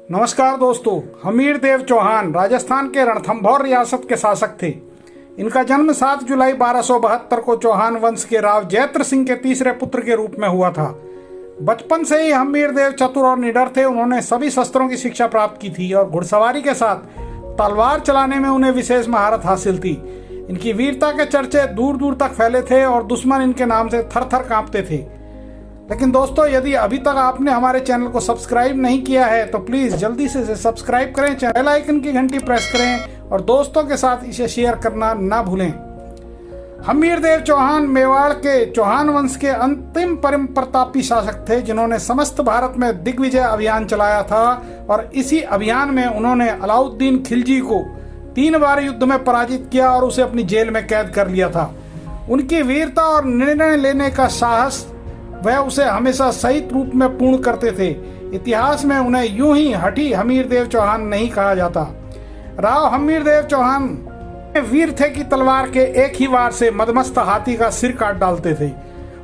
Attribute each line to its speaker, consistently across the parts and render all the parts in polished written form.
Speaker 1: नमस्कार दोस्तों, हमीर देव चौहान राजस्थान के रणथंभौर रियासत के शासक थे। इनका जन्म 7 जुलाई 1272 को चौहान वंश के राव जयत्र सिंह के तीसरे पुत्र के रूप में हुआ था। बचपन से ही हमीर देव चतुर और निडर थे। उन्होंने सभी शस्त्रों की शिक्षा प्राप्त की थी और घुड़सवारी के साथ तलवार चलाने में उन्हें विशेष महारत हासिल थी। इनकी वीरता के चर्चे दूर दूर तक फैले थे और दुश्मन इनके नाम से थर थर कांपते थे। लेकिन दोस्तों, यदि अभी तक आपने हमारे चैनल को सब्सक्राइब नहीं किया है तो प्लीज जल्दी से सब्सक्राइब करें, बेल आइकन की घंटी प्रेस करें और दोस्तों के साथ इसे शेयर करना ना भूलें। हमीर देव चौहान मेवाड़ के चौहान वंश के अंतिम परम प्रतापी शासक थे, जिन्होंने समस्त भारत में दिग्विजय अभियान चलाया था और इसी अभियान में उन्होंने अलाउद्दीन खिलजी को 3 बार युद्ध में पराजित किया और उसे अपनी जेल में कैद कर लिया था। उनकी वीरता और निर्णय लेने का साहस वह उसे हमेशा सही रूप में पूर्ण करते थे। इतिहास में उन्हें यूं ही हठी हमीर देव चौहान नहीं कहा जाता। राव हमीर देव चौहान वीर थे कि तलवार के एक ही वार से मदमस्त हाथी का सिर काट डालते थे।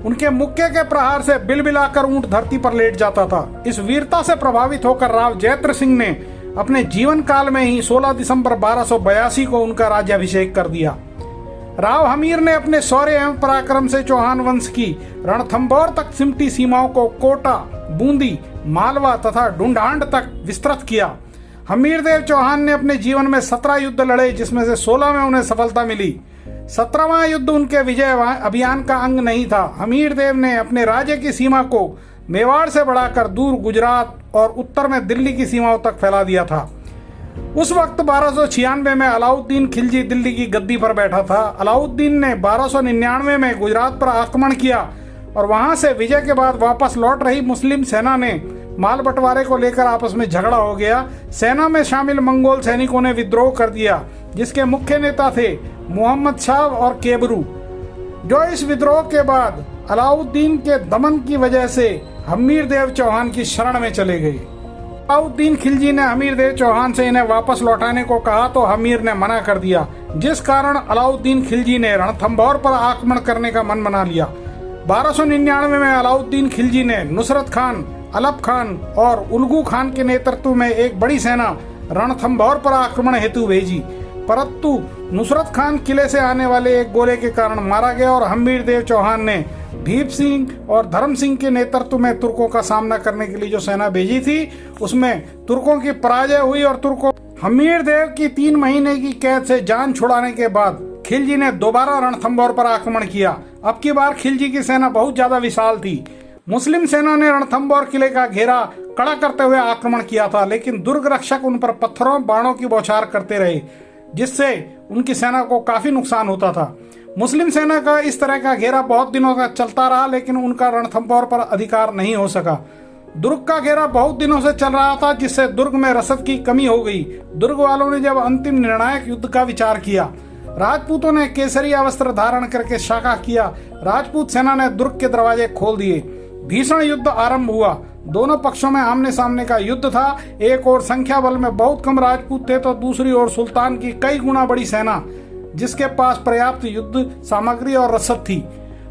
Speaker 1: उनके मुक्के के प्रहार से बिलबिलाकर ऊंट धरती पर लेट जाता था। इस वीरता से प्रभावित होकर राव जयत्र सिंह ने अपने जीवन काल में ही 16 दिसंबर 1282 को उनका राज्याभिषेक कर दिया। राव हमीर ने अपने शौर्य एवं पराक्रम से चौहान वंश की रणथंभौर तक सिमटी सीमाओं को कोटा, बूंदी, मालवा तथा ढूंढांड तक विस्तृत किया। हमीर देव चौहान ने अपने जीवन में 17 युद्ध लड़े, जिसमें से 16 में उन्हें सफलता मिली। 17वां युद्ध उनके विजय अभियान का अंग नहीं था। हमीर देव ने अपने राज्य की सीमा को मेवाड़ से बढ़ाकर दूर गुजरात और उत्तर में दिल्ली की सीमाओं तक फैला दिया था। उस वक्त 1296 में अलाउद्दीन खिलजी दिल्ली की गद्दी पर बैठा था। अलाउद्दीन ने 1299 में गुजरात पर आक्रमण किया और वहां से विजय के बाद वापस लौट रही मुस्लिम सेना ने माल बंटवारे को लेकर आपस में झगड़ा हो गया। सेना में शामिल मंगोल सैनिकों ने विद्रोह कर दिया, जिसके मुख्य नेता थे मोहम्मद शाह और केबरू, जो इस विद्रोह के बाद अलाउद्दीन के दमन की वजह से हमीर देव चौहान की शरण में चले गए। अलाउद्दीन खिलजी ने हमीर देव चौहान से इन्हें वापस लौटाने को कहा तो हमीर ने मना कर दिया, जिस कारण अलाउद्दीन खिलजी ने रणथंभौर पर आक्रमण करने का मन बना लिया। 1299 में अलाउद्दीन खिलजी ने नुसरत खान, अलप खान और उल्गू खान के नेतृत्व में एक बड़ी सेना रणथंभौर पर आक्रमण हेतु भेजी, परंतु नुसरत खान किले से आने वाले एक गोले के कारण मारा गया और हमीर देव चौहान ने भीप सिंह और धर्म सिंह के नेतृत्व में तुर्कों का सामना करने के लिए जो सेना भेजी थी, उसमें तुर्कों की पराजय हुई और तुर्कों हमीर देव की 3 महीने की कैद से जान छुड़ाने के बाद खिलजी ने दोबारा रणथंभौर पर आक्रमण किया। अब की बार खिलजी की सेना बहुत ज्यादा विशाल थी। मुस्लिम सेना ने रणथंभौर किले का घेरा कड़ा करते हुए आक्रमण किया था, लेकिन दुर्ग रक्षक उन पर पत्थरों बाणों की बौछार करते रहे, जिससे उनकी सेना को काफी नुकसान होता था। मुस्लिम सेना का इस तरह का घेरा बहुत दिनों तक चलता रहा, लेकिन उनका रणथंभौर पर अधिकार नहीं हो सका। दुर्ग का घेरा बहुत दिनों से चल रहा था, जिससे दुर्ग में रसद की कमी हो गई। दुर्ग वालों ने जब अंतिम निर्णायक युद्ध का विचार किया, राजपूतों ने केसरिया वस्त्र धारण करके शाखा किया। राजपूत सेना ने दुर्ग के दरवाजे खोल दिए। भीषण युद्ध आरंभ हुआ। दोनों पक्षों में आमने सामने का युद्ध था। एक और संख्या बल में बहुत कम राजपूत थे तो दूसरी ओर सुल्तान की कई गुना बड़ी सेना, जिसके पास पर्याप्त युद्ध सामग्री और रसद थी।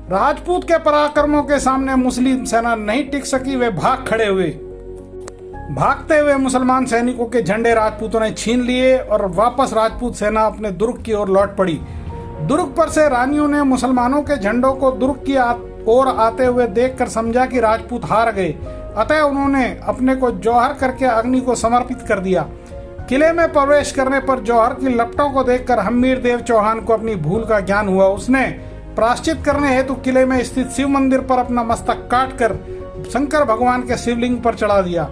Speaker 1: राजपूत के पराक्रमों के सामने मुस्लिम सेना नहीं टिक सकी। वे भाग खड़े हुए। भागते हुए मुसलमान सैनिकों के झंडे राजपूतों ने छीन लिए और वापस राजपूत सेना अपने दुर्ग की ओर लौट पड़ी। दुर्ग पर से रानियों ने मुसलमानों के झंडों को दुर्ग की ओर आते हुए देखकर समझा कि राजपूत हार गए, अतः उन्होंने अपने को जौहर करके अग्नि को समर्पित कर दिया। किले में प्रवेश करने पर जौहर की लपटों को देखकर हमीर देव चौहान को अपनी भूल का ज्ञान हुआ। उसने प्रायश्चित करने हेतु किले में स्थित शिव मंदिर पर अपना मस्तक काटकर शंकर भगवान के शिवलिंग पर चढ़ा दिया।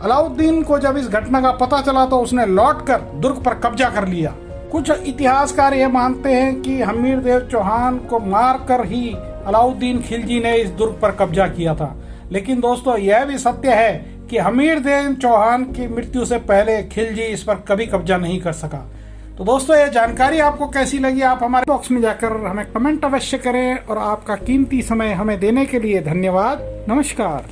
Speaker 1: अलाउद्दीन को जब इस घटना का पता चला तो उसने लौटकर दुर्ग पर कब्जा कर लिया। कुछ इतिहासकार यह मानते हैं कि हमीर देव चौहान को मारकर ही अलाउद्दीन खिलजी ने इस दुर्ग पर कब्जा किया था। लेकिन दोस्तों, यह भी सत्य है कि हमीर देव चौहान की मृत्यु से पहले खिलजी इस पर कभी कब्जा नहीं कर सका। तो दोस्तों, यह जानकारी आपको कैसी लगी, आप हमारे बॉक्स में जाकर हमें कमेंट अवश्य करें और आपका कीमती समय हमें देने के लिए धन्यवाद। नमस्कार।